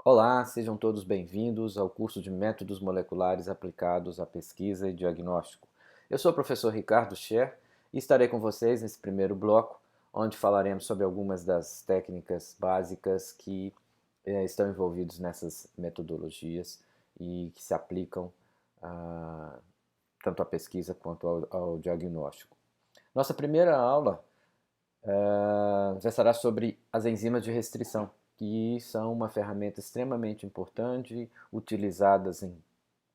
Olá, sejam todos bem-vindos ao curso de Métodos Moleculares Aplicados à Pesquisa e Diagnóstico. Eu sou o professor Ricardo Scher e estarei com vocês nesse primeiro bloco, onde falaremos sobre algumas das técnicas básicas que estão envolvidos nessas metodologias e que se aplicam ah, tanto à pesquisa quanto ao diagnóstico. Nossa primeira aula versará sobre as enzimas de restrição, que são uma ferramenta extremamente importante, utilizadas em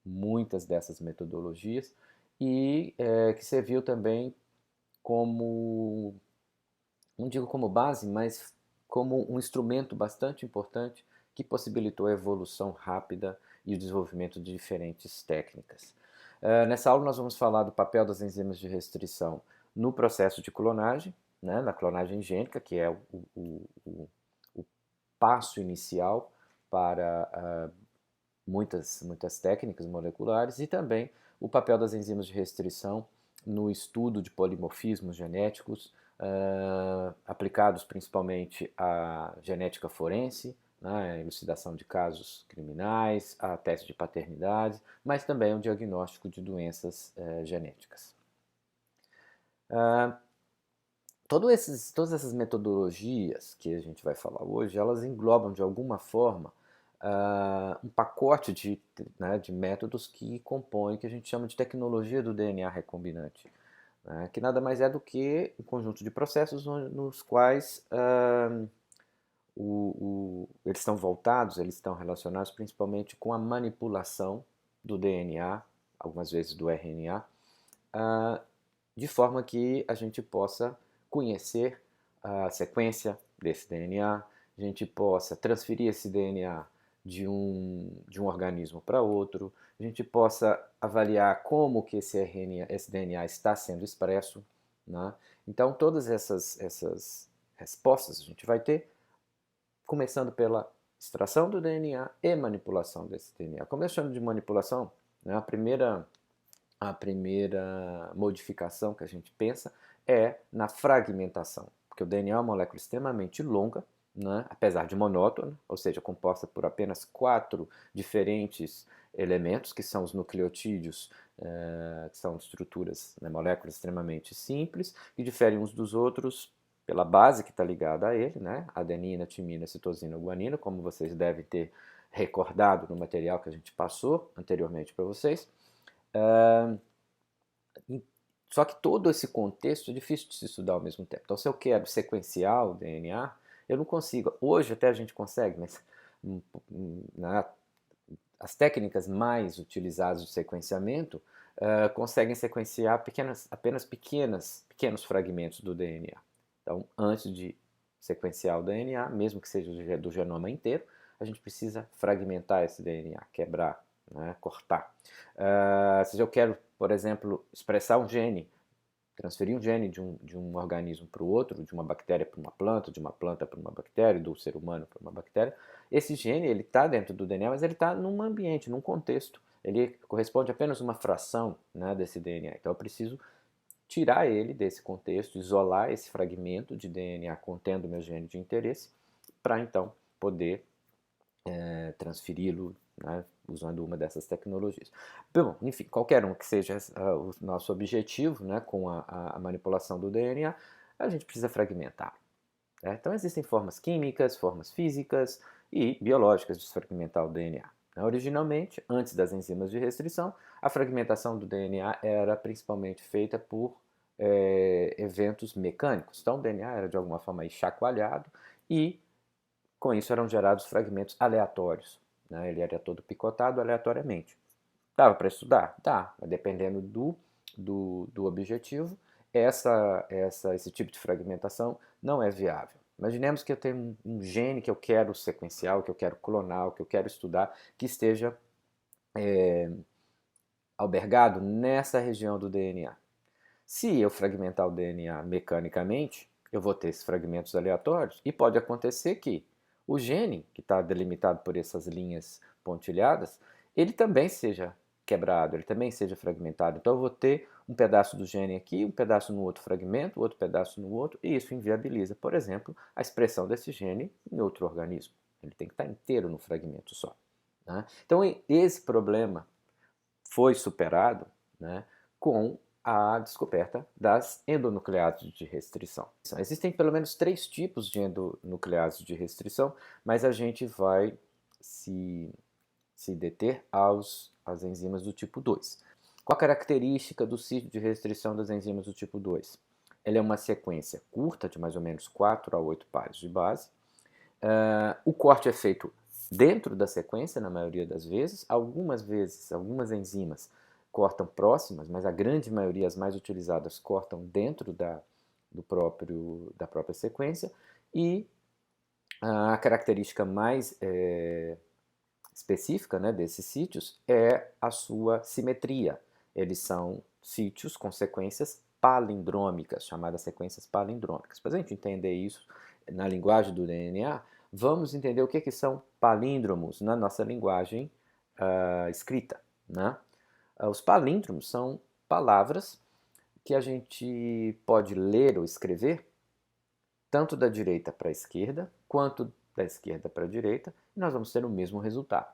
muitas dessas metodologias e que serviu também como, não digo como base, mas como um instrumento bastante importante que possibilitou a evolução rápida e o desenvolvimento de diferentes técnicas. Nessa aula nós vamos falar do papel das enzimas de restrição no processo de clonagem, né, na clonagem gênica, que é o passo inicial para muitas técnicas moleculares, e também o papel das enzimas de restrição no estudo de polimorfismos genéticos, aplicados principalmente à genética forense, né, elucidação de casos criminais, a teste de paternidade, mas também o diagnóstico de doenças genéticas. Todas essas metodologias que a gente vai falar hoje, elas englobam de alguma forma um pacote né, de métodos que compõem o que a gente chama de tecnologia do DNA recombinante, né, que nada mais é do que um conjunto de processos nos quais eles estão voltados, eles estão relacionados principalmente com a manipulação do DNA, algumas vezes do RNA, de forma que a gente possa conhecer a sequência desse DNA, a gente possa transferir esse DNA de um organismo para outro, a gente possa avaliar como que esse DNA está sendo expresso, né? Então, todas essas respostas a gente vai ter, começando pela extração do DNA e manipulação desse DNA. Como eu chamo de manipulação, né, a primeira modificação que a gente pensa é na fragmentação, porque o DNA é uma molécula extremamente longa, né, apesar de monótona, ou seja, composta por apenas 4 diferentes elementos, que são os nucleotídeos, que são estruturas, né, moléculas extremamente simples, que diferem uns dos outros pela base que está ligada a ele, né, adenina, timina, citosina, guanina, como vocês devem ter recordado no material que a gente passou anteriormente para vocês. Uh, Só que todo esse contexto é difícil de se estudar ao mesmo tempo. Então, se eu quero sequenciar o DNA, eu não consigo. Hoje até a gente consegue, mas né, as técnicas mais utilizadas de sequenciamento conseguem sequenciar apenas pequenos fragmentos do DNA. Então, antes de sequenciar o DNA, mesmo que seja do genoma inteiro, a gente precisa fragmentar esse DNA, quebrar, né, cortar. Se eu quero, por exemplo, expressar um gene, transferir um gene de um organismo para o outro, de uma bactéria para uma planta, de uma planta para uma bactéria, do ser humano para uma bactéria, esse gene ele está dentro do DNA, mas ele está num ambiente, num contexto. Ele corresponde a apenas uma fração, né, desse DNA. Então eu preciso tirar ele desse contexto, isolar esse fragmento de DNA contendo o meu gene de interesse, para então poder transferi-lo, né, usando uma dessas tecnologias. Bom, enfim, qualquer um que seja o nosso objetivo, né, com a manipulação do DNA, a gente precisa fragmentar. Né? Então existem formas químicas, formas físicas e biológicas de fragmentar o DNA. Originalmente, antes das enzimas de restrição, a fragmentação do DNA era principalmente feita por eventos mecânicos. Então o DNA era de alguma forma chacoalhado e com isso eram gerados fragmentos aleatórios, né? Ele era todo picotado aleatoriamente. Dava para estudar? Dá, mas dependendo do objetivo, esse tipo de fragmentação não é viável. Imaginemos que eu tenho um gene que eu quero sequenciar, que eu quero clonar, que eu quero estudar, que esteja albergado nessa região do DNA. Se eu fragmentar o DNA mecanicamente, eu vou ter esses fragmentos aleatórios e pode acontecer que o gene, que está delimitado por essas linhas pontilhadas, ele também seja quebrado, ele também seja fragmentado. Então eu vou ter um pedaço do gene aqui, um pedaço no outro fragmento, outro pedaço no outro, e isso inviabiliza, por exemplo, a expressão desse gene em outro organismo. ele tem que estar inteiro no fragmento só. Né? Então esse problema foi superado, né, com a descoberta das endonucleases de restrição. Existem pelo menos 3 tipos de endonucleases de restrição, mas a gente vai se deter às enzimas do tipo 2. Qual a característica do sítio de restrição das enzimas do tipo 2? Ela é uma sequência curta, de mais ou menos 4 a 8 pares de base. O corte é feito dentro da sequência, na maioria das vezes. Algumas enzimas cortam próximas, mas a grande maioria, as mais utilizadas, cortam dentro da própria sequência. E a característica mais específica, né, desses sítios é a sua simetria. Eles são sítios com sequências palindrômicas, chamadas sequências palindrômicas. Para a gente entender isso na linguagem do DNA, vamos entender o que são palíndromos na nossa linguagem escrita. Né? Os palíndromos são palavras que a gente pode ler ou escrever tanto da direita para a esquerda, quanto da esquerda para a direita, e nós vamos ter o mesmo resultado.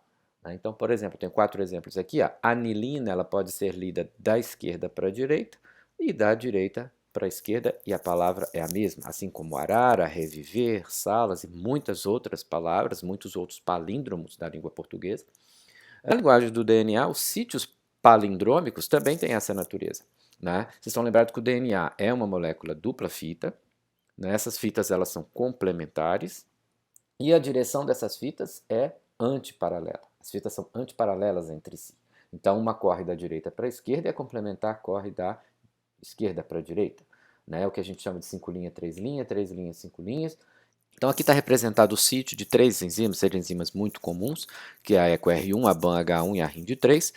Né? Então, por exemplo, tem 4 exemplos aqui. A anilina ela pode ser lida da esquerda para a direita e da direita para a esquerda, e a palavra é a mesma, assim como arara, reviver, salas e muitas outras palavras, muitos outros palíndromos da língua portuguesa. Na linguagem do DNA, os sítios palindrômicos também têm essa natureza. Né? Vocês estão lembrados que o DNA é uma molécula dupla fita. Essas fitas elas são complementares e a direção dessas fitas é antiparalela. As fitas são antiparalelas entre si. Então, uma corre da direita para a esquerda e a complementar corre da esquerda para a direita. É o que a gente chama de 5 linhas, 3 linhas, 3 linhas, 5 linhas. Então, aqui está representado o sítio de 3 enzimas, seriam enzimas muito comuns, que é a EcoR1, a BAN-H1 e a RIND3,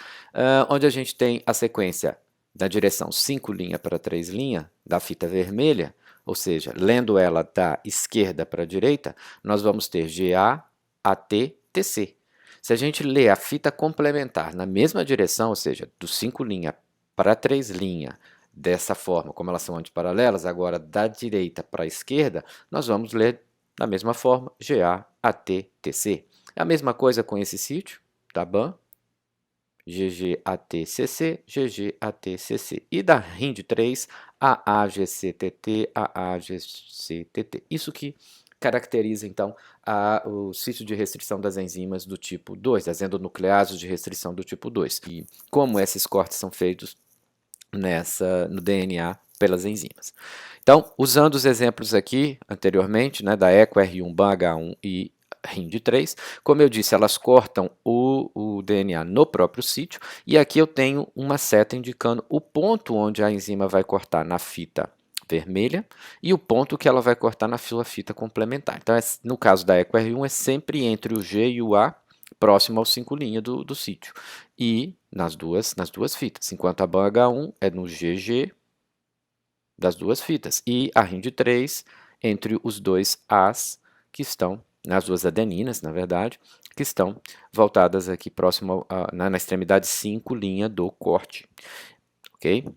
onde a gente tem a sequência da direção 5 linha para 3 linha da fita vermelha, ou seja, lendo ela da esquerda para a direita, nós vamos ter GA, AT, TC. Se a gente ler a fita complementar na mesma direção, ou seja, do 5 linha para 3 linha, dessa forma, como elas são antiparalelas, agora da direita para a esquerda, nós vamos ler da mesma forma, GA, AT, TC. É a mesma coisa com esse sítio, da BAN, GG-AT-CC, GG-AT-CC. E da RIND3, AAGCTT, AAGCTT. Isso que caracteriza, então, o sítio de restrição das enzimas do tipo 2, das endonucleases de restrição do tipo 2. E como esses cortes são feitos no DNA pelas enzimas. Então, usando os exemplos aqui anteriormente, né, da EcoR1, BAN-H1 e RIND3, como eu disse, elas cortam o DNA no próprio sítio, e aqui eu tenho uma seta indicando o ponto onde a enzima vai cortar na fita vermelha e o ponto que ela vai cortar na sua fita complementar. Então, no caso da EcoR1, é sempre entre o G e o A, próximo ao 5' do sítio, e nas duas fitas, enquanto a BAN-H1 é no GG das duas fitas, e a RIND3 entre os dois As que estão, nas duas adeninas, na verdade, que estão voltadas aqui próximo na extremidade 5' do corte. Ok?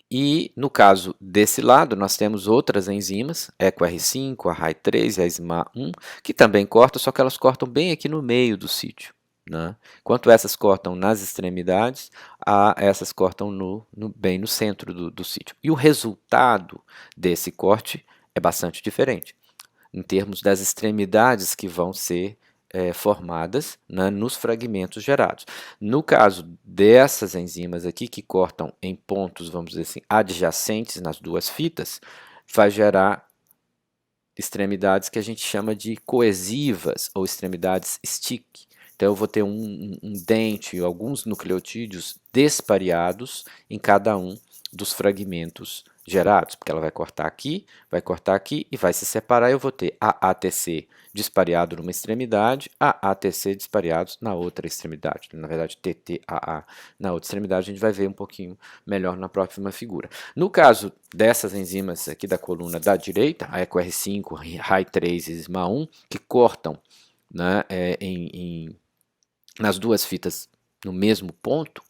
E no caso desse lado, nós temos outras enzimas, EcoR5, a RAI3 e a SMA1, que também cortam, só que elas cortam bem aqui no meio do sítio. Né? Enquanto essas cortam nas extremidades, essas cortam bem no centro do sítio. E o resultado desse corte é bastante diferente, em termos das extremidades que vão ser formadas, né, nos fragmentos gerados. No caso dessas enzimas aqui, que cortam em pontos, vamos dizer assim, adjacentes nas duas fitas, vai gerar extremidades que a gente chama de coesivas ou extremidades stick. Então eu vou ter um dente, alguns nucleotídeos despareados em cada um dos fragmentos gerados, porque ela vai cortar aqui e vai se separar. Eu vou ter a ATC dispareado numa extremidade, a ATC dispareados na outra extremidade. Na verdade, TTAA na outra extremidade, a gente vai ver um pouquinho melhor na próxima figura. No caso dessas enzimas aqui da coluna da direita, a EcoR5, RAI3 e SMA1, que cortam, né, nas duas fitas no mesmo ponto,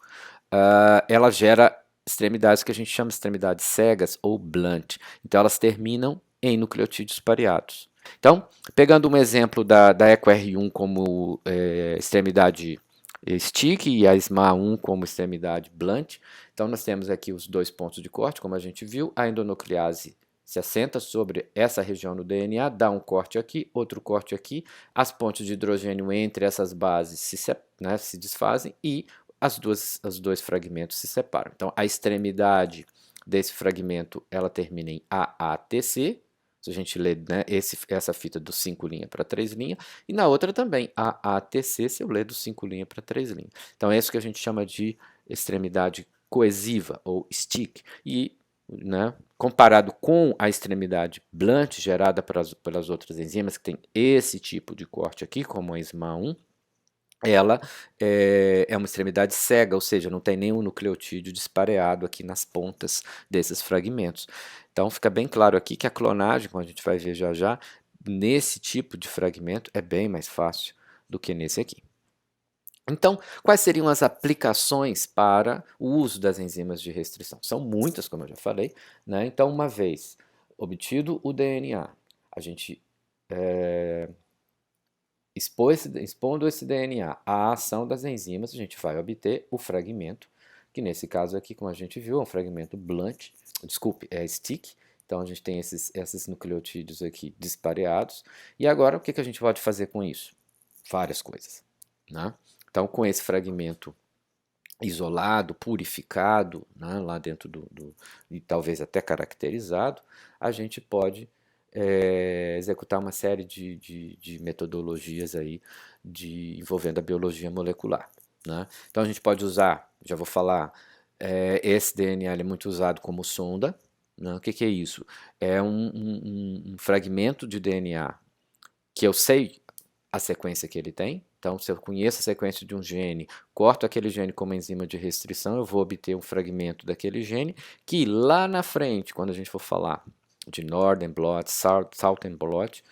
ela gera extremidades que a gente chama de extremidades cegas ou blunt. Então elas terminam em nucleotídeos pareados. Então, pegando um exemplo da EcoR1 como extremidade stick e a SMA1 como extremidade blunt, então nós temos aqui os dois pontos de corte, como a gente viu, a endonuclease se assenta sobre essa região no DNA, dá um corte aqui, outro corte aqui, as pontes de hidrogênio entre essas bases se desfazem e os dois fragmentos se separam. Então, a extremidade desse fragmento ela termina em AATC, se a gente lê, né, essa fita do 5' para 3', e na outra também, AATC, se eu ler do 5' para 3'. Então é isso que a gente chama de extremidade coesiva, ou stick, e né, comparado com a extremidade blunt gerada pelas outras enzimas, que tem esse tipo de corte aqui, como a SMA1, ela é uma extremidade cega, ou seja, não tem nenhum nucleotídeo dispareado aqui nas pontas desses fragmentos. Então fica bem claro aqui que a clonagem, como a gente vai ver já já, nesse tipo de fragmento é bem mais fácil do que nesse aqui. Então, quais seriam as aplicações para o uso das enzimas de restrição? São muitas, como eu já falei, né? Então, uma vez obtido o DNA, a gente expondo esse DNA à ação das enzimas, a gente vai obter o fragmento, que nesse caso aqui, como a gente viu, é um fragmento blunt, desculpe, é stick. Então a gente tem esses nucleotídeos aqui dispareados. E agora o que a gente pode fazer com isso? Várias coisas, né? Então com esse fragmento isolado, purificado, né, lá dentro e talvez até caracterizado, a gente pode executar uma série de metodologias aí envolvendo a biologia molecular, né? Então a gente pode usar, já vou falar, esse DNA é muito usado como sonda, né? O que é isso? É um fragmento de DNA que eu sei a sequência que ele tem. Então, se eu conheço a sequência de um gene, corto aquele gene com uma enzima de restrição, eu vou obter um fragmento daquele gene que lá na frente, quando a gente for falar de Northern blot, Southern blot,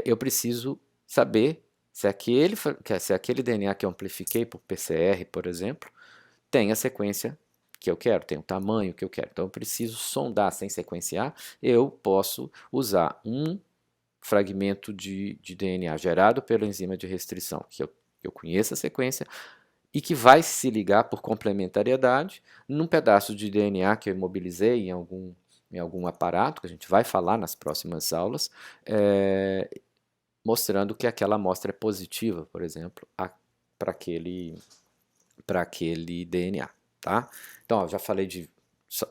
eu preciso saber se aquele DNA que eu amplifiquei por PCR, por exemplo, tem a sequência que eu quero, tem o tamanho que eu quero. Então, eu preciso sondar sem sequenciar. Eu posso usar um fragmento de DNA gerado pela enzima de restrição, que eu conheço a sequência e que vai se ligar por complementariedade num pedaço de DNA que eu imobilizei em algum aparato, que a gente vai falar nas próximas aulas, mostrando que aquela amostra é positiva, por exemplo, para aquele DNA. Tá? Então, ó, já falei de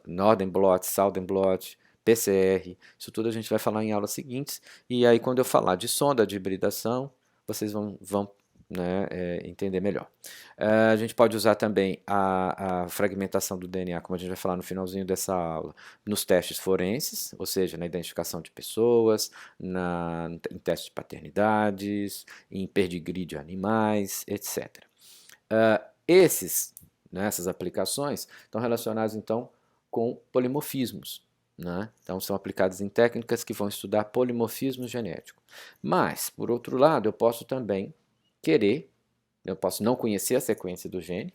Northern blot, Southern blot, PCR, isso tudo a gente vai falar em aulas seguintes, e aí quando eu falar de sonda de hibridação, vocês vão né, entender melhor. A gente pode usar também a fragmentação do DNA, como a gente vai falar no finalzinho dessa aula, nos testes forenses, ou seja, na identificação de pessoas, em testes de paternidades, em pedigree de animais, etc. Essas aplicações estão relacionadas então com polimorfismos, né? Então são aplicadas em técnicas que vão estudar polimorfismo genético. Mas, por outro lado, eu posso também eu posso não conhecer a sequência do gene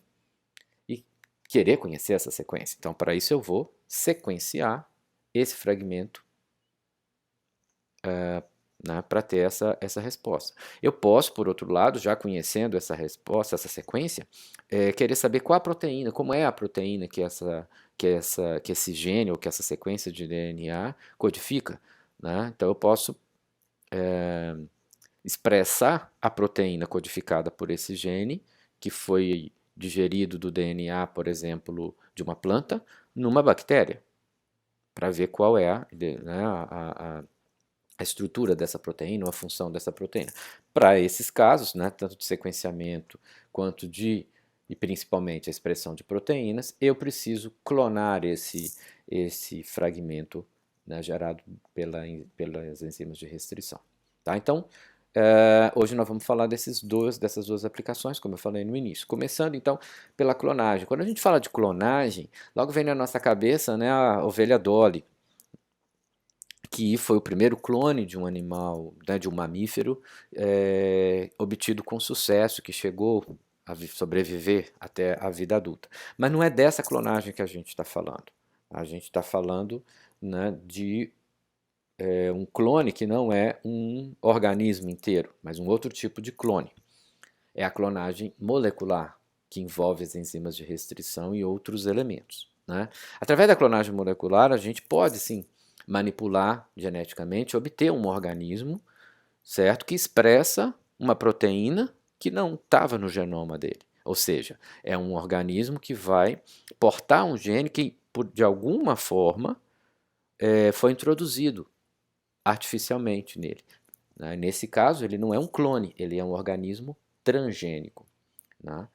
e querer conhecer essa sequência. Então, para isso eu vou sequenciar esse fragmento né, para ter essa resposta. Eu posso, por outro lado, já conhecendo essa resposta, essa sequência, querer saber qual a proteína, como é a proteína que esse gene ou que essa sequência de DNA codifica. Né? Então eu posso expressar a proteína codificada por esse gene, que foi digerido do DNA, por exemplo, de uma planta, numa bactéria, para ver qual é né, a estrutura dessa proteína ou a função dessa proteína. Para esses casos, né, tanto de sequenciamento quanto e principalmente a expressão de proteínas, eu preciso clonar esse fragmento, né, gerado pelas enzimas de restrição. Tá? Então, hoje nós vamos falar dessas duas aplicações, como eu falei no início. Começando então pela clonagem. Quando a gente fala de clonagem, logo vem na nossa cabeça, né, a ovelha Dolly, que foi o primeiro clone de um animal, né, de um mamífero, obtido com sucesso, que chegou a sobreviver até a vida adulta. Mas não é dessa clonagem que a gente está falando. A gente está falando, né, de um clone que não é um organismo inteiro, mas um outro tipo de clone. É a clonagem molecular, que envolve as enzimas de restrição e outros elementos, né? Através da clonagem molecular, a gente pode sim manipular geneticamente, obter um organismo, certo, que expressa uma proteína que não estava no genoma dele. Ou seja, é um organismo que vai portar um gene que, de alguma forma, foi introduzido artificialmente nele, né? Nesse caso, ele não é um clone, ele é um organismo transgênico, né?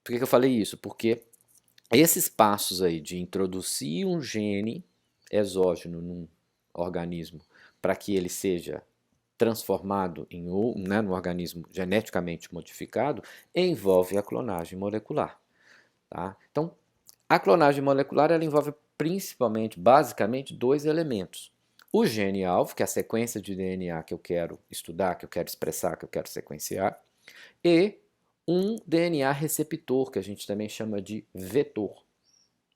Por que eu falei isso? Porque esses passos aí de introduzir um gene exógeno num organismo para que ele seja transformado em né, num organismo geneticamente modificado envolve a clonagem molecular. Tá? Então, a clonagem molecular ela envolve principalmente, basicamente, dois elementos. O gene-alvo, que é a sequência de DNA que eu quero estudar, que eu quero expressar, que eu quero sequenciar, e um DNA receptor, que a gente também chama de vetor.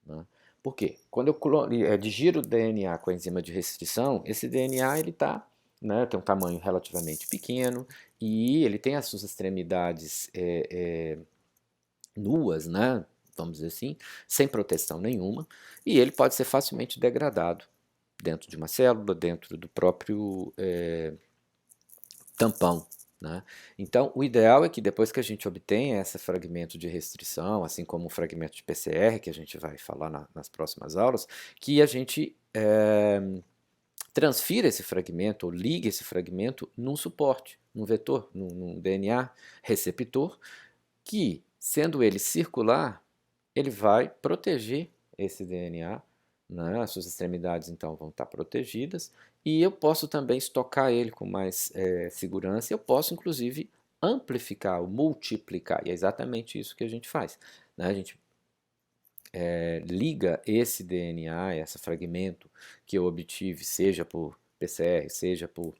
Né? Por quê? Quando eu digiro o DNA com a enzima de restrição, esse DNA ele tem um tamanho relativamente pequeno e ele tem as suas extremidades nuas, né? Vamos dizer assim, sem proteção nenhuma, e ele pode ser facilmente degradado dentro de uma célula, dentro do próprio tampão. Né? Então, o ideal é que depois que a gente obtenha esse fragmento de restrição, assim como o fragmento de PCR, que a gente vai falar nas próximas aulas, que a gente transfira esse fragmento ou ligue esse fragmento num suporte, num vetor, num DNA receptor, que, sendo ele circular, ele vai proteger esse DNA, né? As suas extremidades então vão estar protegidas e eu posso também estocar ele com mais segurança. Eu posso inclusive amplificar, multiplicar, e é exatamente isso que a gente faz, né? A gente liga esse DNA, esse fragmento que eu obtive, seja por PCR, seja por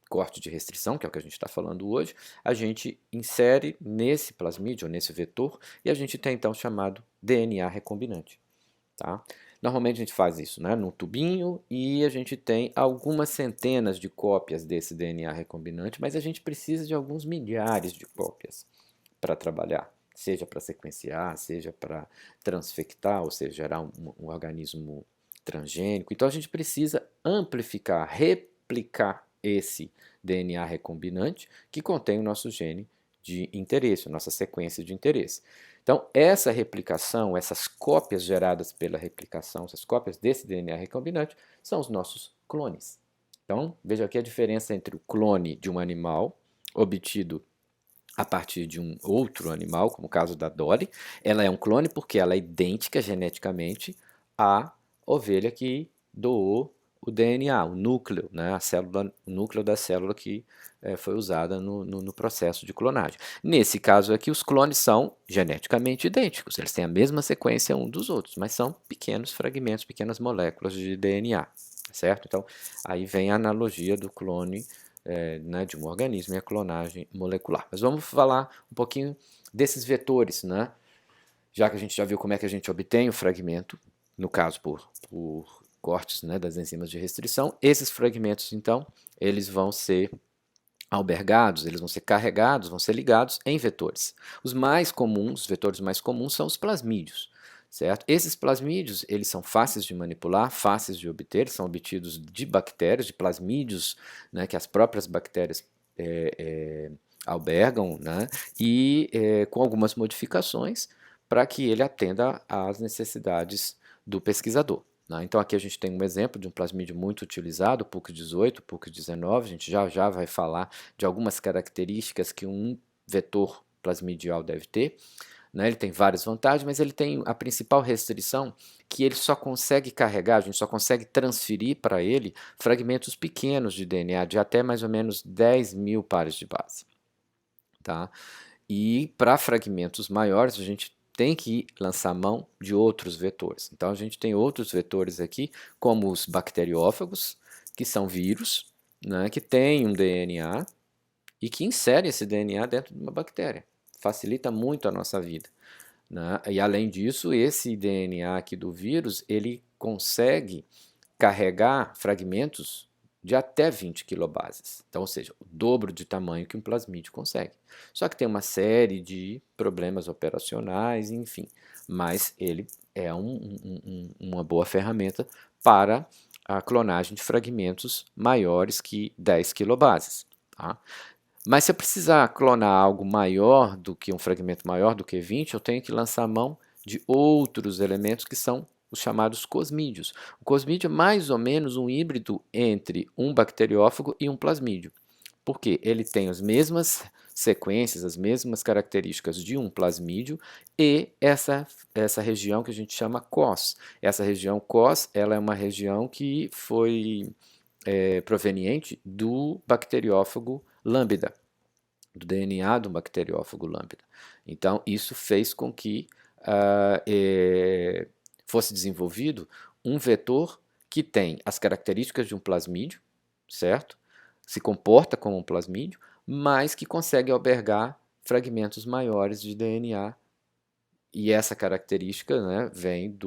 corte de restrição, que é o que a gente está falando hoje, a gente insere nesse plasmídio, ou nesse vetor, e a gente tem então o chamado DNA recombinante. Tá? Normalmente a gente faz isso, né, num tubinho e a gente tem algumas centenas de cópias desse DNA recombinante, mas a gente precisa de alguns milhares de cópias para trabalhar, seja para sequenciar, seja para transfectar, ou seja, gerar um organismo transgênico. Então a gente precisa amplificar, replicar esse DNA recombinante que contém o nosso gene de interesse, a nossa sequência de interesse. Então, essa replicação, essas cópias geradas pela replicação, essas cópias desse DNA recombinante, são os nossos clones. Então, veja aqui a diferença entre o clone de um animal obtido a partir de um outro animal, como o caso da Dolly. Ela é um clone porque ela é idêntica geneticamente à ovelha que doou o DNA, o núcleo, né, o núcleo da célula que foi usada no processo de clonagem. Nesse caso aqui, os clones são geneticamente idênticos, eles têm a mesma sequência um dos outros, mas são pequenos fragmentos, pequenas moléculas de DNA, certo? Então, aí vem a analogia do clone né, de um organismo e a clonagem molecular. Mas vamos falar um pouquinho desses vetores, né? Já que a gente já viu como é que a gente obtém o fragmento, no caso por cortes, né, das enzimas de restrição, esses fragmentos, então, eles vão ser albergados, eles vão ser carregados, vão ser ligados em vetores. Os mais comuns, os vetores mais comuns são os plasmídios, certo? Esses plasmídios, eles são fáceis de manipular, fáceis de obter, são obtidos de bactérias, de plasmídios, né, que as próprias bactérias albergam, né, e com algumas modificações para que ele atenda às necessidades do pesquisador. Então aqui a gente tem um exemplo de um plasmídio muito utilizado, o PUC18, PUC19, a gente já vai falar de algumas características que um vetor plasmidial deve ter. Ele tem várias vantagens, mas ele tem a principal restrição que ele só consegue carregar, a gente só consegue transferir para ele fragmentos pequenos de DNA, de até mais ou menos 10 mil pares de base. Tá? E para fragmentos maiores, a gente tem que lançar mão de outros vetores. Então, a gente tem outros vetores aqui, como os bacteriófagos, que são vírus, né, que têm um DNA e que inserem esse DNA dentro de uma bactéria. Facilita muito a nossa vida. Né? E, além disso, esse DNA aqui do vírus, ele consegue carregar fragmentos de até 20 kilobases. Então, ou seja, o dobro de tamanho que um plasmídio consegue. Só que tem uma série de problemas operacionais, enfim. Mas ele é uma boa ferramenta para a clonagem de fragmentos maiores que 10 kilobases. Tá? Mas se eu precisar clonar algo maior do que um fragmento maior do que 20, eu tenho que lançar mão de outros elementos que são os chamados cosmídeos. O cosmídeo é mais ou menos um híbrido entre um bacteriófago e um plasmídio, porque ele tem as mesmas sequências, as mesmas características de um plasmídio e essa região que a gente chama COS. Essa região COS, ela é uma região que foi proveniente do bacteriófago Lambda, do DNA do bacteriófago Lambda. Então, isso fez com que fosse desenvolvido um vetor que tem as características de um plasmídio, certo? Se comporta como um plasmídio, mas que consegue albergar fragmentos maiores de DNA. E essa característica, né, vem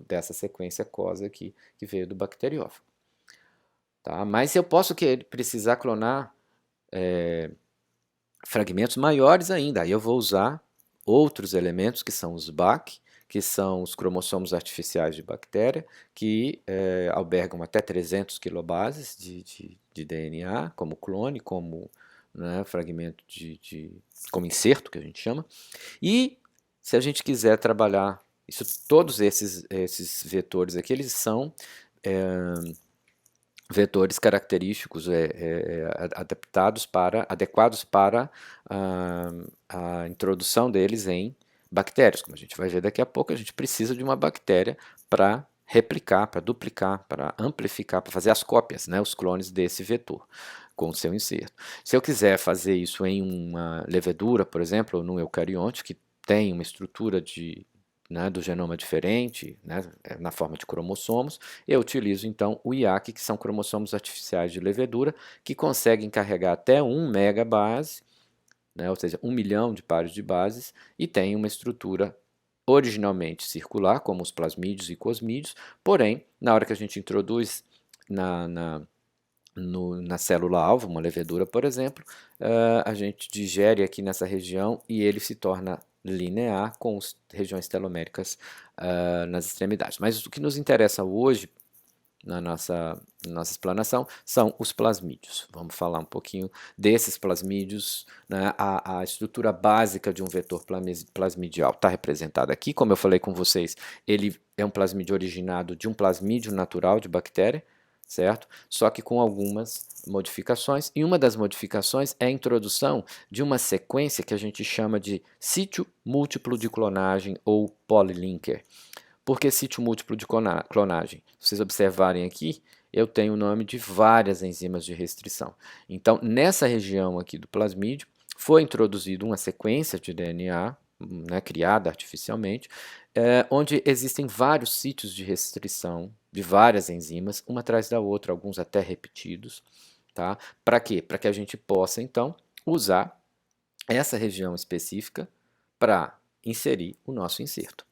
dessa sequência COS aqui, que veio do bacteriófago. Tá? Mas eu posso precisar clonar fragmentos maiores ainda. Aí eu vou usar outros elementos que são os BAC, que são os cromossomos artificiais de bactéria, que albergam até 300 kilobases de DNA, como clone, como fragmento como inserto, que a gente chama. E se a gente quiser trabalhar todos esses vetores aqui, eles são vetores característicos adequados para a introdução deles em bactérias. Como a gente vai ver daqui a pouco, a gente precisa de uma bactéria para replicar, para duplicar, para amplificar, para fazer as cópias, né, os clones desse vetor com o seu inserto. Se eu quiser fazer isso em uma levedura, por exemplo, ou num eucarionte, que tem uma estrutura do genoma diferente, na forma de cromossomos, eu utilizo então o IAC, que são cromossomos artificiais de levedura, que conseguem carregar até 1 megabase, ou seja, 1 milhão de pares de bases, e tem uma estrutura originalmente circular, como os plasmídios e cosmídeos, porém, na hora que a gente introduz na célula-alvo, uma levedura, por exemplo, a gente digere aqui nessa região e ele se torna linear com as regiões teloméricas nas extremidades. Mas o que nos interessa hoje, na nossa explanação, são os plasmídios. Vamos falar um pouquinho desses plasmídios. A estrutura básica de um vetor plasmidial está representada aqui. Como eu falei com vocês, ele é um plasmídio originado de um plasmídio natural de bactéria, certo? Só que com algumas modificações, e uma das modificações é a introdução de uma sequência que a gente chama de sítio múltiplo de clonagem ou polylinker. Por que sítio múltiplo de clonagem? Se vocês observarem aqui, eu tenho o nome de várias enzimas de restrição. Então, nessa região aqui do plasmídio, foi introduzida uma sequência de DNA, criada artificialmente, onde existem vários sítios de restrição de várias enzimas, uma atrás da outra, alguns até repetidos. Tá? Para quê? Para que a gente possa, então, usar essa região específica para inserir o nosso inserto.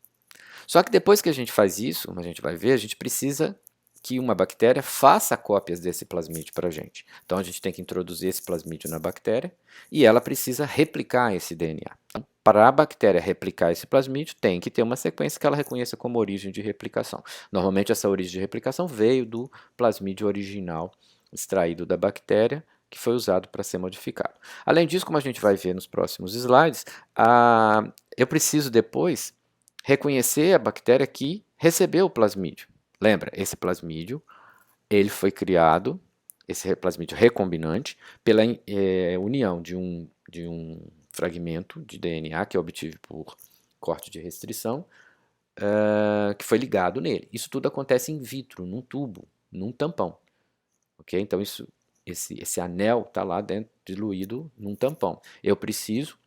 Só que depois que a gente faz isso, como a gente vai ver, a gente precisa que uma bactéria faça cópias desse plasmídio para a gente. Então, a gente tem que introduzir esse plasmídio na bactéria e ela precisa replicar esse DNA. Então, para a bactéria replicar esse plasmídio, tem que ter uma sequência que ela reconheça como origem de replicação. Normalmente, essa origem de replicação veio do plasmídio original extraído da bactéria, que foi usado para ser modificado. Além disso, como a gente vai ver nos próximos slides, eu preciso depois reconhecer a bactéria que recebeu o plasmídio. Lembra, esse plasmídio ele foi criado, esse plasmídio recombinante, pela união de um fragmento de DNA que eu obtive por corte de restrição, que foi ligado nele. Isso tudo acontece in vitro, num tubo, num tampão. Okay? Então, esse anel está lá dentro, diluído num tampão. Eu preciso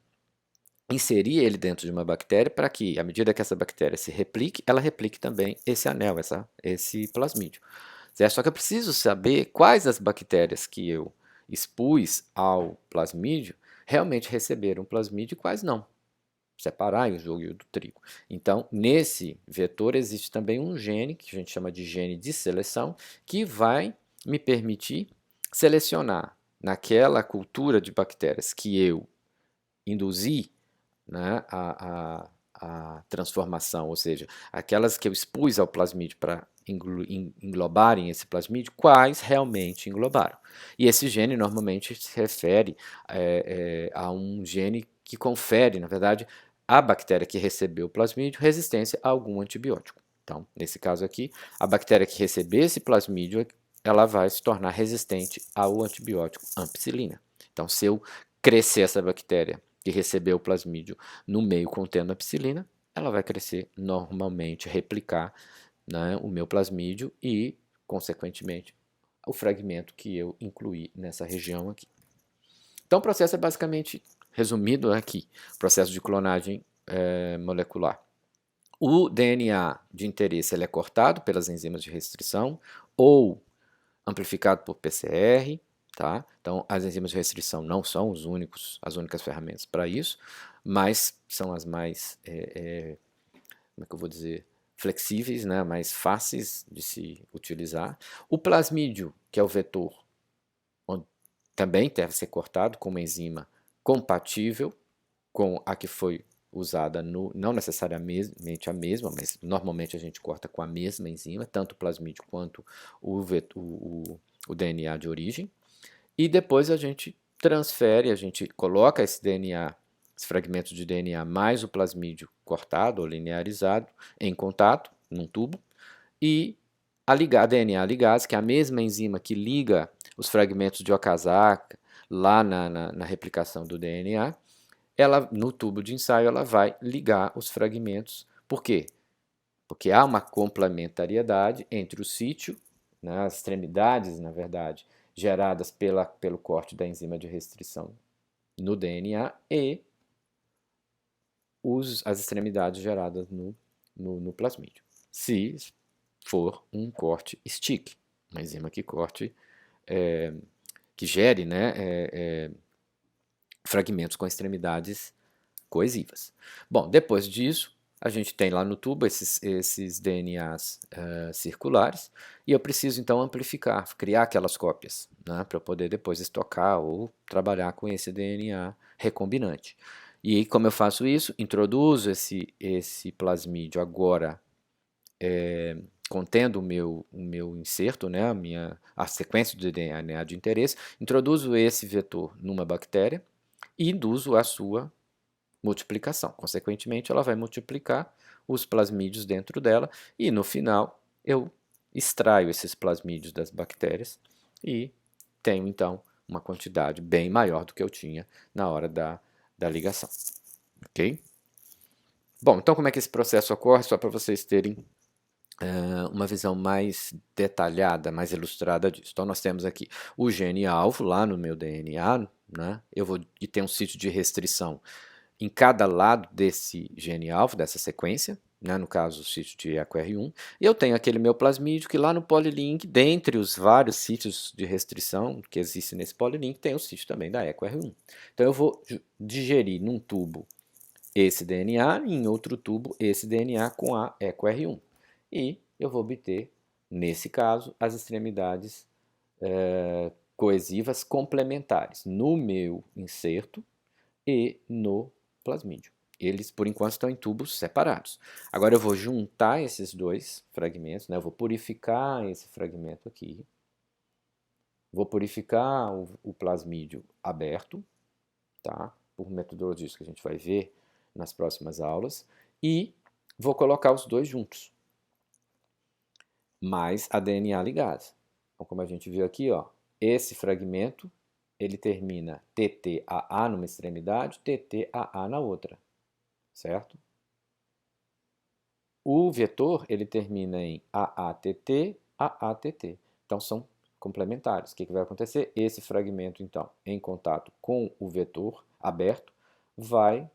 inserir ele dentro de uma bactéria para que, à medida que essa bactéria se replique, ela replique também esse anel, esse plasmídio. Certo? Só que eu preciso saber quais as bactérias que eu expus ao plasmídio realmente receberam plasmídio e quais não. separar o joio do trigo. Então, nesse vetor existe também um gene, que a gente chama de gene de seleção, que vai me permitir selecionar naquela cultura de bactérias que eu induzi, né, a transformação, ou seja, aquelas que eu expus ao plasmídio para englobarem esse plasmídio, quais realmente englobaram. E esse gene normalmente se refere a um gene que confere, na verdade, à bactéria que recebeu o plasmídio resistência a algum antibiótico. Então, nesse caso aqui, a bactéria que receber esse plasmídio, ela vai se tornar resistente ao antibiótico ampicilina. Então, se eu crescer essa bactéria que recebeu o plasmídio no meio contendo a ampicilina, ela vai crescer normalmente, replicar, né, o meu plasmídio e, consequentemente, o fragmento que eu incluí nessa região aqui. Então, o processo é basicamente resumido aqui, processo de clonagem molecular. O DNA de interesse ele é cortado pelas enzimas de restrição ou amplificado por PCR, tá? Então, as enzimas de restrição não são as únicas ferramentas para isso, mas são as mais, como é que eu vou dizer, flexíveis, né? Mais fáceis de se utilizar. O plasmídio, que é o vetor, também deve ser cortado com uma enzima compatível com a que foi usada não necessariamente a mesma, mas normalmente a gente corta com a mesma enzima, tanto o plasmídio quanto o DNA de origem. E depois a gente transfere, a gente coloca esse DNA, esse fragmento de DNA mais o plasmídio cortado ou linearizado em contato num tubo e a DNA ligase, que é a mesma enzima que liga os fragmentos de Okazaki lá na replicação do DNA, ela, no tubo de ensaio, ela vai ligar os fragmentos. Por quê? Porque há uma complementariedade entre o sítio, né, as extremidades, na verdade, geradas pelo corte da enzima de restrição no DNA e as extremidades geradas no plasmídio. Se for um corte stick, uma enzima que corte, que gere, né, fragmentos com extremidades coesivas. Bom, depois disso, a gente tem lá no tubo esses DNAs circulares e eu preciso então amplificar, criar aquelas cópias, né, para eu poder depois estocar ou trabalhar com esse DNA recombinante. E aí, como eu faço isso? Introduzo esse plasmídio agora contendo o meu inserto, né, a sequência de DNA de interesse, introduzo esse vetor numa bactéria e induzo a sua multiplicação. Consequentemente, ela vai multiplicar os plasmídios dentro dela e no final eu extraio esses plasmídios das bactérias e tenho então uma quantidade bem maior do que eu tinha na hora da ligação. Ok? Bom, então como é que esse processo ocorre? Só para vocês terem uma visão mais detalhada, mais ilustrada disso. Então nós temos aqui o gene alvo lá no meu DNA, né? E tem um sítio de restrição em cada lado desse gene alvo, dessa sequência, né? No caso o sítio de EcoR1, e eu tenho aquele meu plasmídio que lá no polylink, dentre os vários sítios de restrição que existem nesse polylink, tem o sítio também da EcoR1. Então eu vou digerir num tubo esse DNA e em outro tubo esse DNA com a EcoR1. E eu vou obter, nesse caso, as extremidades coesivas complementares no meu inserto e no plasmídio. Eles, por enquanto, estão em tubos separados. Agora eu vou juntar esses dois fragmentos, né? Eu vou purificar esse fragmento aqui. Vou purificar o plasmídio aberto, tá? Por metodologias que a gente vai ver nas próximas aulas. E vou colocar os dois juntos, mais a DNA ligase. Então, como a gente viu aqui, ó, esse fragmento ele termina TTAA numa extremidade, TTAA na outra, certo? O vetor ele termina em AATT, AATT. Então são complementares. O que vai acontecer? Esse fragmento, então, em contato com o vetor aberto, vai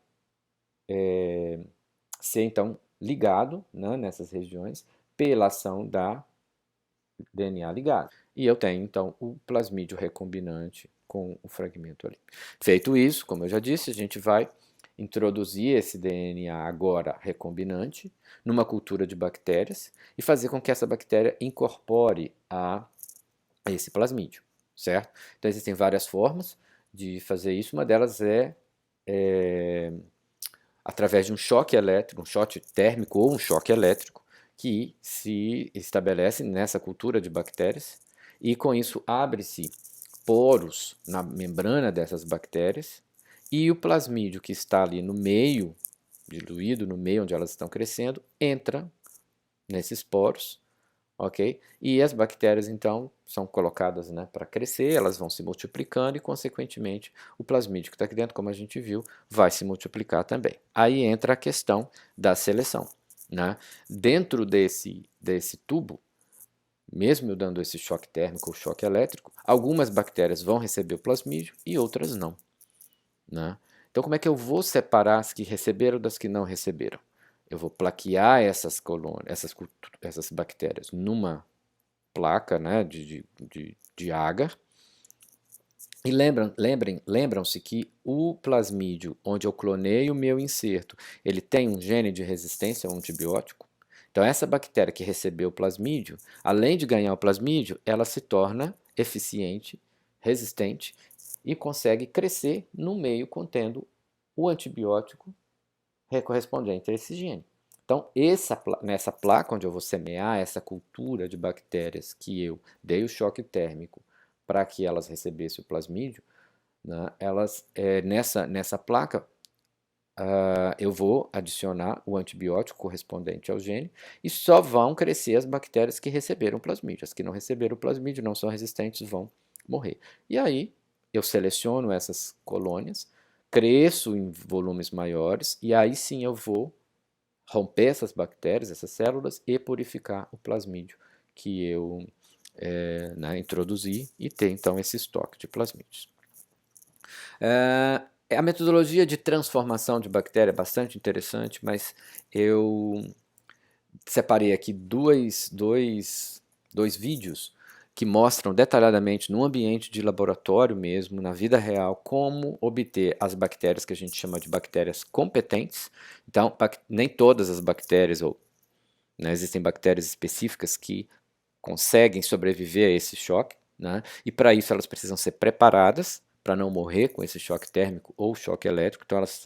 ser então ligado, né, nessas regiões pela ação da DNA ligado. E eu tenho então o plasmídio recombinante com o fragmento ali. Feito isso, como eu já disse, a gente vai introduzir esse DNA agora recombinante numa cultura de bactérias e fazer com que essa bactéria incorpore a esse plasmídio, certo? Então existem várias formas de fazer isso, uma delas é através de um choque elétrico, um choque térmico ou um choque elétrico, que se estabelece nessa cultura de bactérias, e com isso abre-se poros na membrana dessas bactérias, e o plasmídio que está ali no meio, diluído no meio onde elas estão crescendo, entra nesses poros, ok? E as bactérias então são colocadas, né, para crescer, elas vão se multiplicando e, consequentemente, o plasmídio que está aqui dentro, como a gente viu, vai se multiplicar também. Aí entra a questão da seleção, né? Dentro desse tubo, mesmo eu dando esse choque térmico ou choque elétrico, algumas bactérias vão receber o plasmídio e outras não, né? Então, como é que eu vou separar as que receberam das que não receberam? Eu vou plaquear essas colônias, essas bactérias numa placa, né, de agar. E lembram-se que o plasmídio, onde eu clonei o meu inserto, ele tem um gene de resistência a um antibiótico. Então, essa bactéria que recebeu o plasmídio, além de ganhar o plasmídio, ela se torna eficiente, resistente e consegue crescer no meio contendo o antibiótico correspondente a esse gene. Então, nessa placa onde eu vou semear essa cultura de bactérias que eu dei o choque térmico para que elas recebessem o plasmídio, né, nessa placa eu vou adicionar o antibiótico correspondente ao gene e só vão crescer as bactérias que receberam o plasmídio. As que não receberam o plasmídio, não são resistentes, vão morrer. E aí eu seleciono essas colônias, cresço em volumes maiores e aí sim eu vou romper essas bactérias, essas células e purificar o plasmídio que eu né, introduzi e ter então esse estoque de plasmídios. A metodologia de transformação de bactéria é bastante interessante, mas eu separei aqui dois vídeos que mostram detalhadamente no ambiente de laboratório mesmo, na vida real, como obter as bactérias que a gente chama de bactérias competentes. Então, nem todas as bactérias, ou né, existem bactérias específicas que conseguem sobreviver a esse choque, né? E para isso elas precisam ser preparadas para não morrer com esse choque térmico ou choque elétrico. Então elas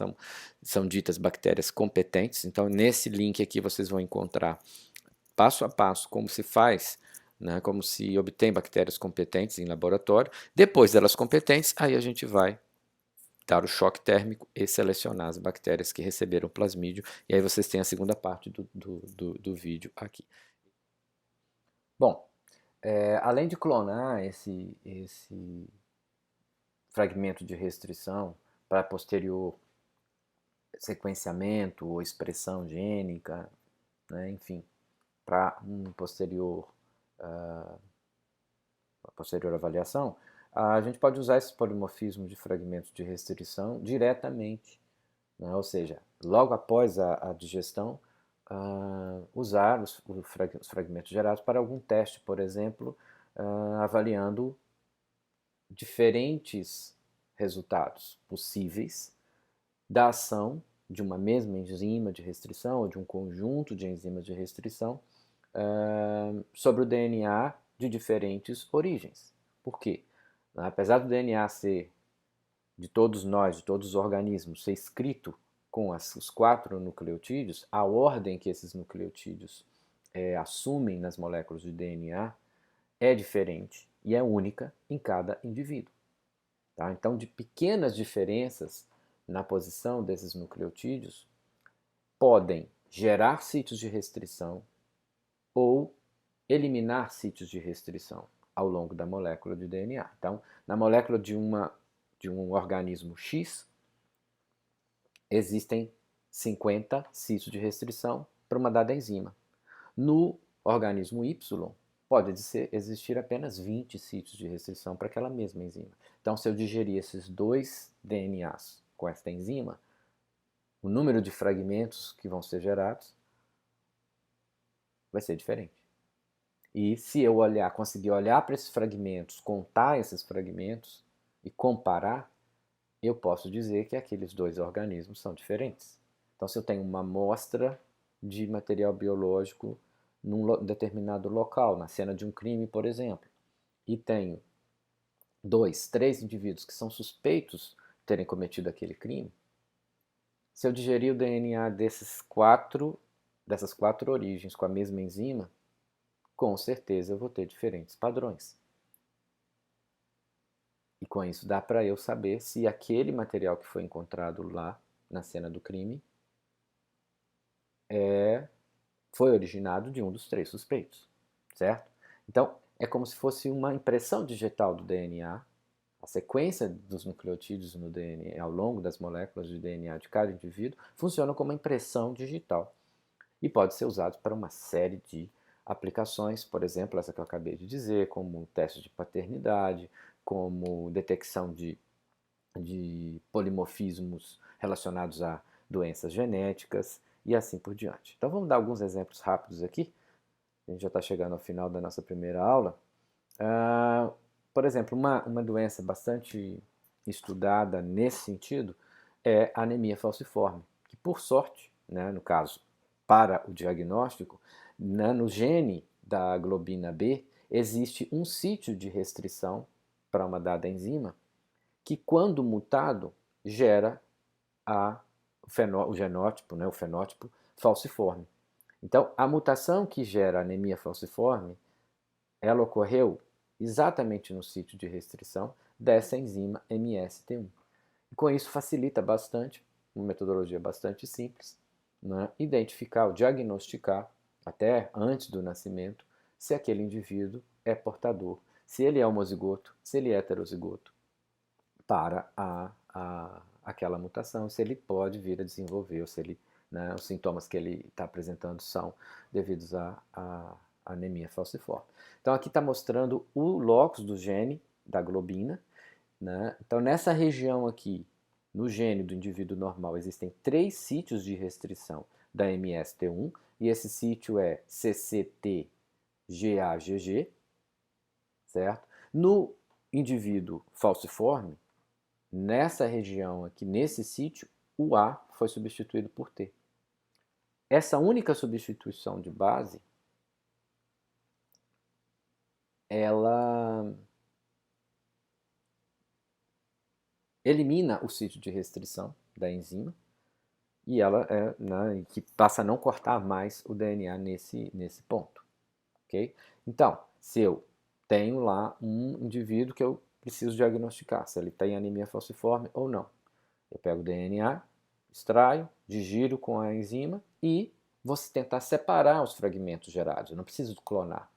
são ditas bactérias competentes. Então nesse link aqui vocês vão encontrar passo a passo como se faz, né, como se obtém bactérias competentes em laboratório. Depois delas competentes, aí a gente vai dar o choque térmico e selecionar as bactérias que receberam plasmídio. E aí vocês têm a segunda parte do vídeo aqui. Bom, além de clonar esse fragmento de restrição para posterior sequenciamento ou expressão gênica, né, enfim, para posterior avaliação, a gente pode usar esses polimorfismos de fragmentos de restrição diretamente, né, ou seja, logo após a digestão, usar os fragmentos gerados para algum teste, por exemplo, avaliando diferentes resultados possíveis da ação de uma mesma enzima de restrição ou de um conjunto de enzimas de restrição sobre o DNA de diferentes origens. Por quê? Apesar do DNA ser de todos nós, de todos os organismos, ser escrito com os 4 nucleotídeos, a ordem que esses nucleotídeos assumem nas moléculas de DNA é diferente e é única em cada indivíduo. Tá? Então, de pequenas diferenças na posição desses nucleotídeos podem gerar sítios de restrição ou eliminar sítios de restrição ao longo da molécula de DNA. Então, na molécula de um organismo X, existem 50 sítios de restrição para uma dada enzima. No organismo Y, pode existir apenas 20 sítios de restrição para aquela mesma enzima. Então, se eu digerir esses 2 DNAs com esta enzima, o número de fragmentos que vão ser gerados vai ser diferente. E se eu conseguir olhar para esses fragmentos, contar esses fragmentos e comparar, eu posso dizer que aqueles dois organismos são diferentes. Então, se eu tenho uma amostra de material biológico num determinado local, na cena de um crime, por exemplo, e tenho 2, 3 indivíduos que são suspeitos de terem cometido aquele crime, se eu digerir o DNA dessas quatro origens com a mesma enzima, com certeza eu vou ter diferentes padrões. E com isso dá para eu saber se aquele material que foi encontrado lá na cena do crime foi originado de um dos 3 suspeitos, certo? Então, é como se fosse uma impressão digital do DNA, a sequência dos nucleotídeos no DNA, ao longo das moléculas de DNA de cada indivíduo, funciona como uma impressão digital e pode ser usado para uma série de aplicações, por exemplo, essa que eu acabei de dizer, como teste de paternidade, como detecção de polimorfismos relacionados a doenças genéticas e assim por diante. Então vamos dar alguns exemplos rápidos aqui. A gente já está chegando ao final da nossa primeira aula. Por exemplo, uma doença bastante estudada nesse sentido é a anemia falciforme, que por sorte, né, no caso, para o diagnóstico, no gene da globina B existe um sítio de restrição para uma dada enzima que, quando mutado, gera o genótipo, né, o fenótipo falciforme. Então, a mutação que gera a anemia falciforme, ela ocorreu exatamente no sítio de restrição dessa enzima MST1. E com isso facilita bastante, uma metodologia bastante simples, né, identificar ou diagnosticar, até antes do nascimento, se aquele indivíduo é portador, se ele é homozigoto, se ele é heterozigoto, para aquela mutação, se ele pode vir a desenvolver, ou se ele, né, os sintomas que ele está apresentando são devidos à anemia falciforme. Então aqui está mostrando o locus do gene da globina, né? Então nessa região aqui, no gene do indivíduo normal, existem 3 sítios de restrição da MST1, e esse sítio é CCT-GAGG, certo? No indivíduo falciforme, nessa região aqui, nesse sítio, o A foi substituído por T. Essa única substituição de base, ela elimina o sítio de restrição da enzima e ela né, que passa a não cortar mais o DNA nesse ponto. Okay? Então, se eu tenho lá um indivíduo que eu preciso diagnosticar, se ele tem anemia falciforme ou não, eu pego o DNA, extraio, digiro com a enzima e vou tentar separar os fragmentos gerados. Eu não preciso clonar.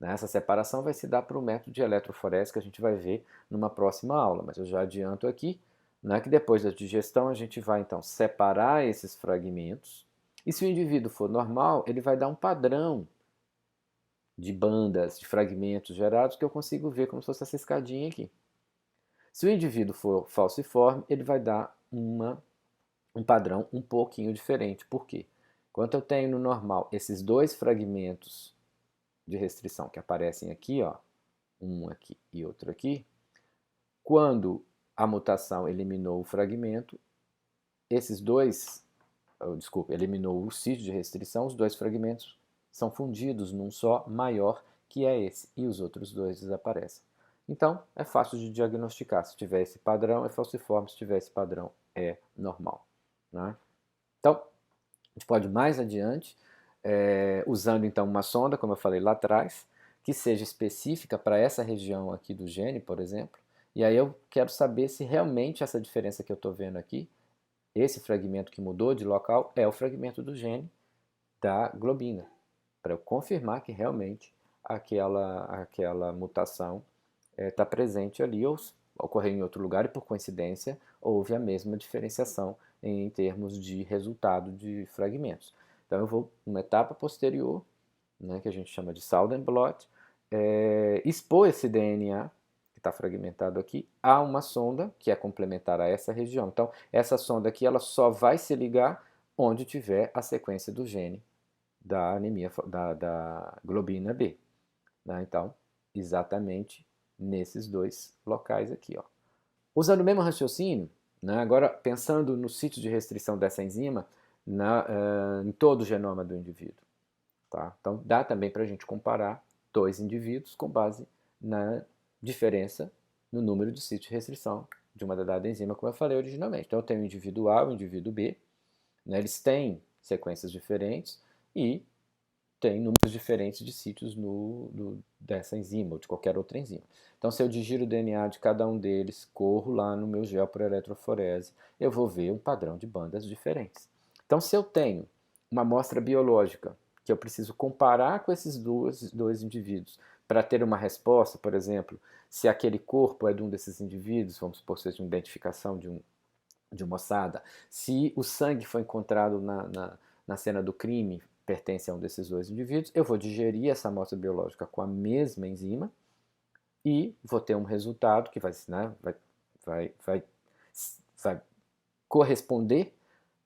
Essa separação vai se dar por um método de eletroforese que a gente vai ver numa próxima aula, mas eu já adianto aqui, né, que depois da digestão a gente vai então separar esses fragmentos e, se o indivíduo for normal, ele vai dar um padrão de bandas, de fragmentos gerados que eu consigo ver como se fosse essa escadinha aqui. Se o indivíduo for falciforme, ele vai dar um padrão um pouquinho diferente. Por quê? Enquanto eu tenho no normal esses 2 fragmentos de restrição que aparecem aqui, ó, um aqui e outro aqui, quando a mutação eliminou o fragmento, esses dois, eliminou o sítio de restrição, os 2 fragmentos são fundidos num só maior, que é esse, e os outros 2 desaparecem. Então, é fácil de diagnosticar. Se tiver esse padrão, é falciforme. Se tiver esse padrão, é normal. Né? Então, a gente pode mais adiante, usando então uma sonda, como eu falei lá atrás, que seja específica para essa região aqui do gene, por exemplo, e aí eu quero saber se realmente essa diferença que eu estou vendo aqui, esse fragmento que mudou de local, é o fragmento do gene da globina, para eu confirmar que realmente aquela mutação está presente ali ou ocorreu em outro lugar e, por coincidência, houve a mesma diferenciação em termos de resultado de fragmentos. Então eu vou, numa etapa posterior, né, que a gente chama de Southern blot, expor esse DNA, que está fragmentado aqui, a uma sonda que é complementar a essa região. Então essa sonda aqui ela só vai se ligar onde tiver a sequência do gene da anemia da globina B. Né? Então, exatamente nesses 2 locais aqui, ó. Usando o mesmo raciocínio, né, agora pensando no sítio de restrição dessa enzima em todo o genoma do indivíduo. Tá? Então dá também para a gente comparar dois indivíduos com base na diferença no número de sítios de restrição de uma dada enzima, como eu falei originalmente. Então eu tenho o indivíduo A e o indivíduo B, né, eles têm sequências diferentes e tem números diferentes de sítios dessa enzima ou de qualquer outra enzima. Então, se eu digiro o DNA de cada um deles, corro lá no meu gel por eletroforese, eu vou ver um padrão de bandas diferentes. Então, se eu tenho uma amostra biológica que eu preciso comparar com esses dois indivíduos para ter uma resposta, por exemplo, se aquele corpo é de um desses indivíduos, vamos supor que seja uma identificação de uma ossada, se o sangue foi encontrado na cena do crime, pertence a um desses dois indivíduos, eu vou digerir essa amostra biológica com a mesma enzima e vou ter um resultado que vai corresponder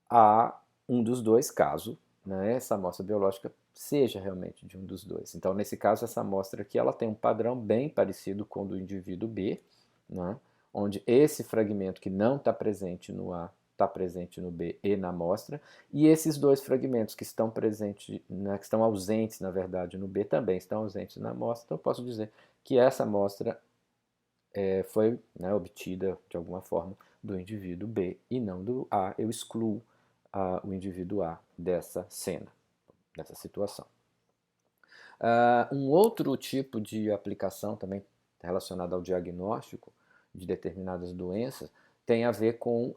a um dos dois, caso, né, essa amostra biológica seja realmente de um dos dois. Então, nesse caso, essa amostra aqui ela tem um padrão bem parecido com o do indivíduo B, né, onde esse fragmento que não está presente no A está presente no B e na amostra, e esses dois fragmentos que estão presentes, né, que estão ausentes, na verdade, no B também estão ausentes na amostra. Então, eu posso dizer que essa amostra foi, né, obtida de alguma forma do indivíduo B e não do A. Eu excluo o indivíduo A dessa cena, dessa situação. Um outro tipo de aplicação também relacionada ao diagnóstico de determinadas doenças tem a ver com o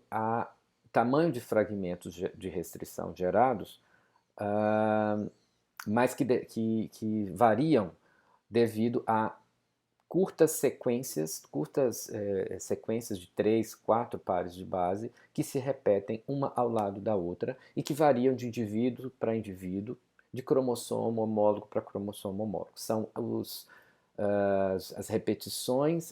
tamanho de fragmentos de restrição gerados, mas que variam devido a curtas sequências de 3, 4 pares de base que se repetem uma ao lado da outra e que variam de indivíduo para indivíduo, de cromossomo homólogo para cromossomo homólogo. São as repetições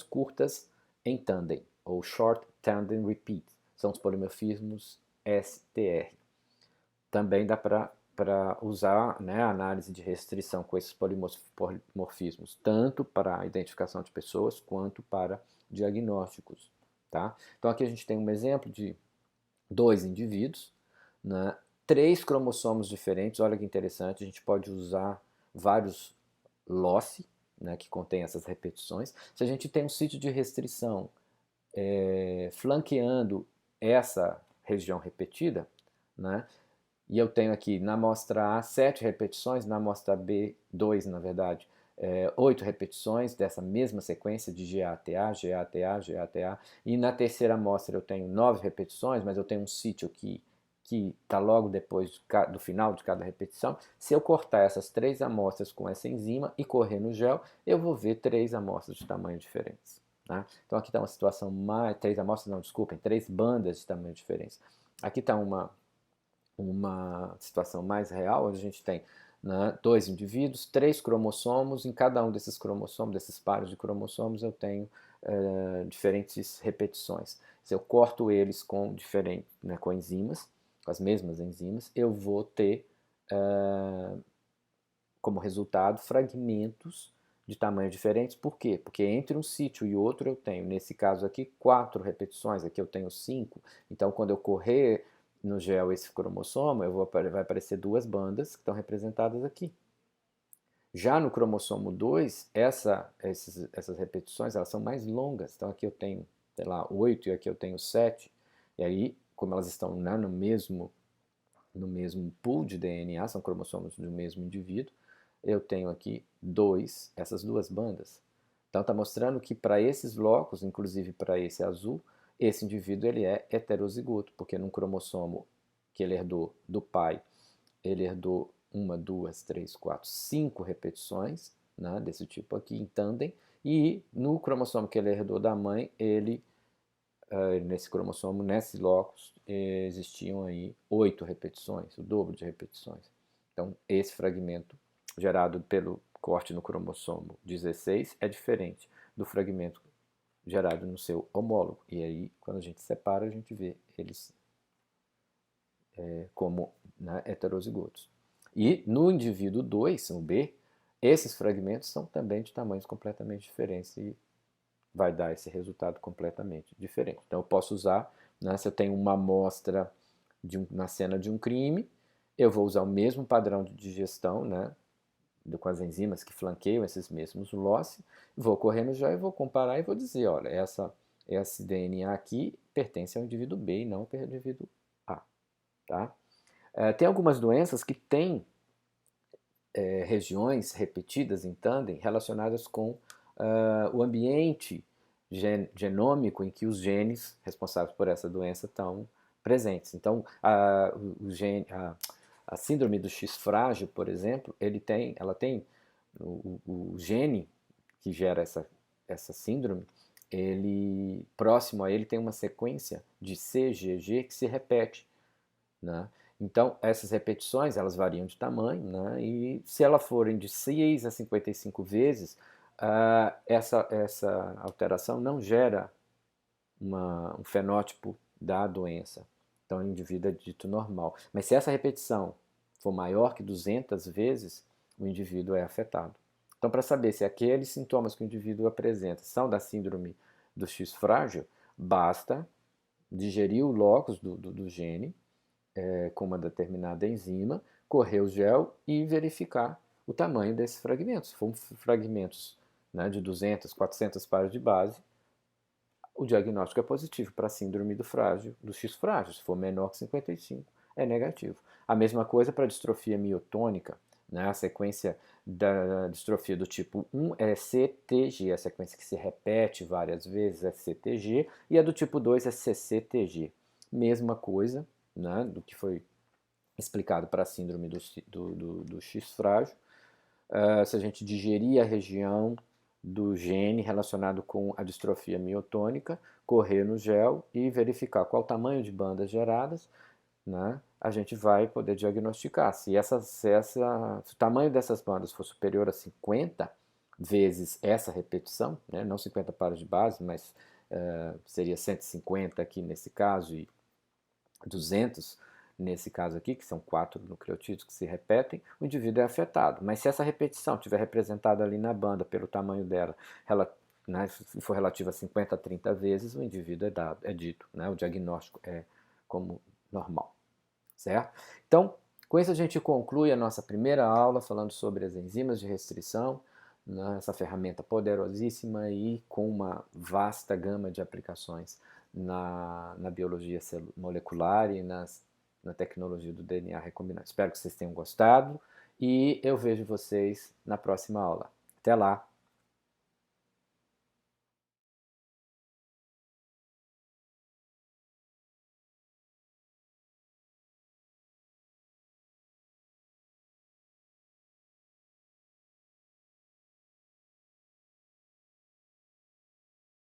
curtas em tandem, ou Short Tandem Repeat. São os polimorfismos STR. Também dá para usar, né, a análise de restrição com esses polimorfismos, tanto para a identificação de pessoas quanto para diagnósticos. Tá? Então aqui a gente tem um exemplo de dois indivíduos, né, 3 cromossomos diferentes. Olha que interessante, a gente pode usar vários loci, né, que contém essas repetições. Se a gente tem um sítio de restrição flanqueando essa região repetida, né, e eu tenho aqui na amostra A 7 repetições, na amostra B 2, na verdade, 8 repetições dessa mesma sequência de GATA, GATA, GATA, e na terceira amostra eu tenho 9 repetições, mas eu tenho um sítio que está logo depois do final de cada repetição. Se eu cortar essas 3 amostras com essa enzima e correr no gel, eu vou ver 3 amostras de tamanho diferentes. Tá? Então aqui está uma situação mais... 3 amostras, não, desculpem, 3 bandas de tamanho diferentes. Aqui está uma situação mais real, onde a gente tem, né, 2 indivíduos, 3 cromossomos, em cada um desses cromossomos, desses pares de cromossomos, eu tenho diferentes repetições. Se eu corto eles né, com enzimas, com as mesmas enzimas, eu vou ter como resultado fragmentos de tamanhos diferentes. Por quê? Porque entre um sítio e outro eu tenho, nesse caso aqui, 4 repetições, aqui eu tenho 5. Então, quando eu correr no gel esse cromossomo, vai aparecer 2 bandas que estão representadas aqui. Já no cromossomo 2, essas repetições elas são mais longas. Então aqui eu tenho, sei lá, 8 e aqui eu tenho 7. E aí, como elas estão, né, no mesmo pool de DNA, são cromossomos do mesmo indivíduo, eu tenho aqui essas 2 bandas. Então está mostrando que para esses blocos, inclusive para esse azul, esse indivíduo ele é heterozigoto, porque num cromossomo que ele herdou do pai, ele herdou 1, 2, 3, 4, 5 repetições, né, desse tipo aqui, em tandem, e no cromossomo que ele herdou da mãe, nesse cromossomo, nesse locus, existiam aí 8 repetições, o dobro de repetições. Então, esse fragmento gerado pelo corte no cromossomo 16 é diferente do fragmento gerado no seu homólogo. E aí, quando a gente separa, a gente vê eles como, né, heterozigotos. E no indivíduo 2, o B, esses fragmentos são também de tamanhos completamente diferentes. E vai dar esse resultado completamente diferente. Então eu posso usar, né, se eu tenho uma amostra na cena de um crime, eu vou usar o mesmo padrão de digestão, né, com as enzimas que flanqueiam esses mesmos loci, vou correr no gel e vou comparar e vou dizer, olha, esse DNA aqui pertence ao indivíduo B e não ao indivíduo A. Tá? Tem algumas doenças que têm regiões repetidas em tandem relacionadas com o ambiente genômico em que os genes responsáveis por essa doença estão presentes. Então, a síndrome do X frágil, por exemplo, ela tem o gene que gera essa síndrome, ele próximo a ele tem uma sequência de CGG que se repete, né? Então, essas repetições, elas variam de tamanho, né? E se elas forem de 6 a 55 vezes, essa alteração não gera um fenótipo da doença. Então, o indivíduo é dito normal. Mas se essa repetição for maior que 200 vezes, o indivíduo é afetado. Então, para saber se aqueles sintomas que o indivíduo apresenta são da síndrome do X frágil, basta digerir o locus do gene com uma determinada enzima, correr o gel e verificar o tamanho desses fragmentos. Se for fragmentos, né, de 200, 400 pares de base, o diagnóstico é positivo para a síndrome do X frágil. Se for menor que 55, é negativo. A mesma coisa para a distrofia miotônica. Né? A sequência da distrofia do tipo 1 é CTG, a sequência que se repete várias vezes é CTG, e a do tipo 2 é CCTG. Mesma coisa, né, do que foi explicado para a síndrome do X frágil. Se a gente digerir a região do gene relacionado com a distrofia miotônica, correr no gel e verificar qual o tamanho de bandas geradas, né, a gente vai poder diagnosticar. Se o tamanho dessas bandas for superior a 50 vezes essa repetição, né, não 50 pares de base, mas seria 150 aqui nesse caso e 200 nesse caso aqui, que são 4 nucleotídeos que se repetem, o indivíduo é afetado. Mas se essa repetição estiver representada ali na banda pelo tamanho dela, né, se for relativa a 50 a 30 vezes, o indivíduo é dito, né, o diagnóstico é como normal, certo? Então, com isso a gente conclui a nossa primeira aula falando sobre as enzimas de restrição, né, essa ferramenta poderosíssima e com uma vasta gama de aplicações na biologia molecular e na tecnologia do DNA recombinante. Espero que vocês tenham gostado e eu vejo vocês na próxima aula. Até lá!